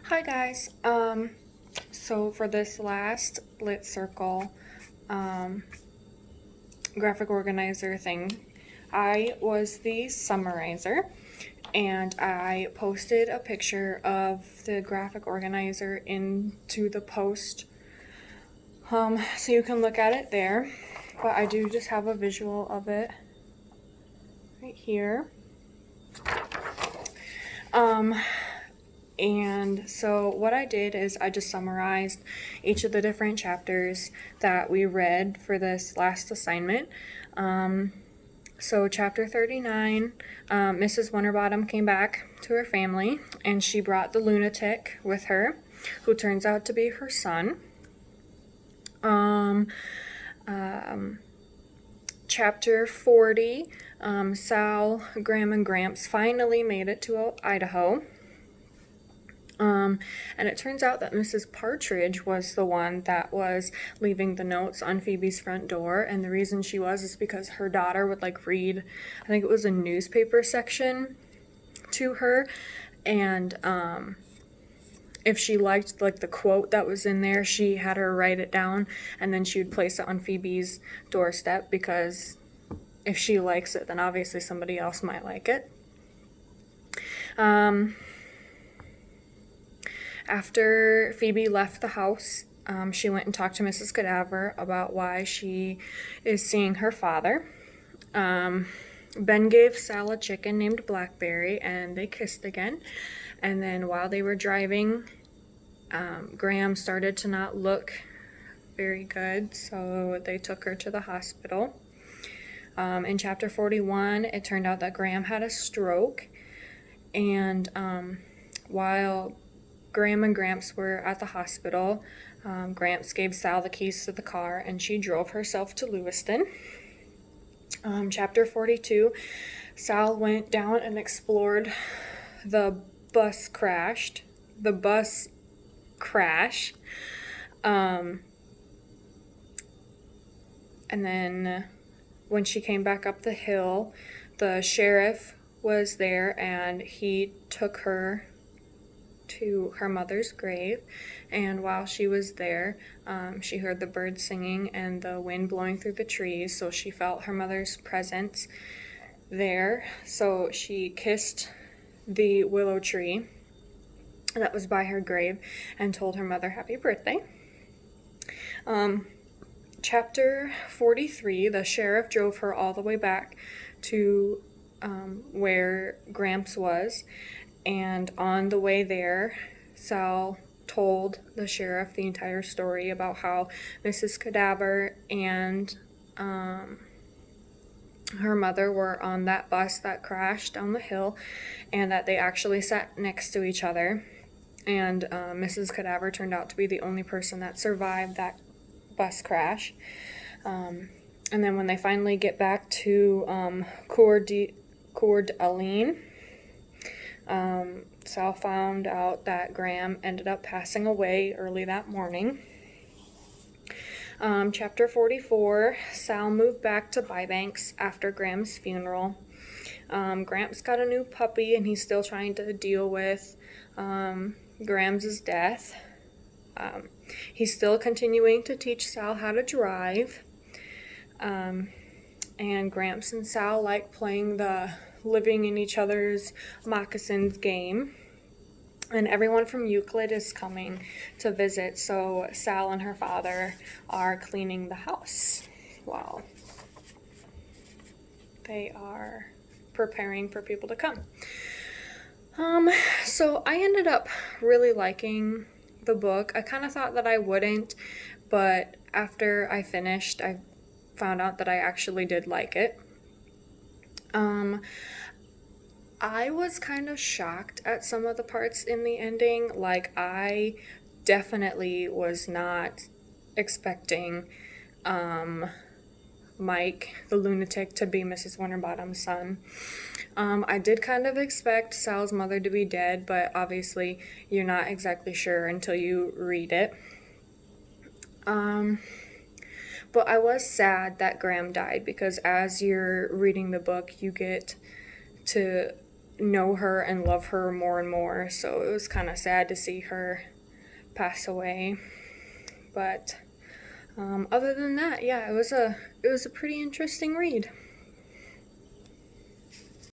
Hi guys. So for this last Lit Circle um, graphic organizer thing, I was the summarizer and I posted a picture of the graphic organizer into the post. So you can look at it there, but I do just have a visual of it right here. And so what I did is I just summarized each of the different chapters that we read for this last assignment. So chapter 39, Mrs. Winterbottom came back to her family and she brought the lunatic with her, who turns out to be her son. Chapter 40, Sal, Graham, and Gramps finally made it to Idaho. And it turns out that Mrs. Partridge was the one that was leaving the notes on Phoebe's front door, and the reason she was is because her daughter would read, I think it was a newspaper section to her, and if she liked the quote that was in there, she had her write it down, and then she would place it on Phoebe's doorstep, because if she likes it, then obviously somebody else might like it. After Phoebe left the house, she went and talked to Mrs. Cadaver about why she is seeing her father. Ben gave Sal a chicken named Blackberry, and they kissed again. And then while they were driving, Graham started to not look very good, so they took her to the hospital. In chapter 41, it turned out that Graham had a stroke, and while Graham and Gramps were at the hospital, Gramps gave Sal the keys to the car and she drove herself to Lewiston. Chapter 42, Sal went down and explored the bus crash. And then when she came back up the hill, the sheriff was there and he took her to her mother's grave, and while she was there, she heard the birds singing and the wind blowing through the trees, so she felt her mother's presence there. So she kissed the willow tree that was by her grave and told her mother happy birthday. Chapter 43, the sheriff drove her all the way back to where Gramps was, and on the way there, Sal told the sheriff the entire story about how Mrs. Cadaver and her mother were on that bus that crashed down the hill, and that they actually sat next to each other. And Mrs. Cadaver turned out to be the only person that survived that bus crash. And then when they finally get back to Coeur d'Alene, Sal found out that Graham ended up passing away early that morning. Chapter 44, Sal moved back to Bybanks after Graham's funeral. Gramps got a new puppy and he's still trying to deal with Graham's death. He's still continuing to teach Sal how to drive. And Gramps and Sal like playing the living in each other's moccasins game. And everyone from Euclid is coming to visit, so Sal and her father are cleaning the house while they are preparing for people to come. So I ended up really liking the book. I kind of thought that I wouldn't, but after I finished, I found out that I actually did like it. I was kind of shocked at some of the parts in the ending. I definitely was not expecting Mike, the lunatic, to be Mrs. Winterbottom's son. I did kind of expect Sal's mother to be dead, but obviously you're not exactly sure until you read it. But I was sad that Graham died, because as you're reading the book, you get to know her and love her more and more. So it was kind of sad to see her pass away. But other than that, yeah, it was a pretty interesting read.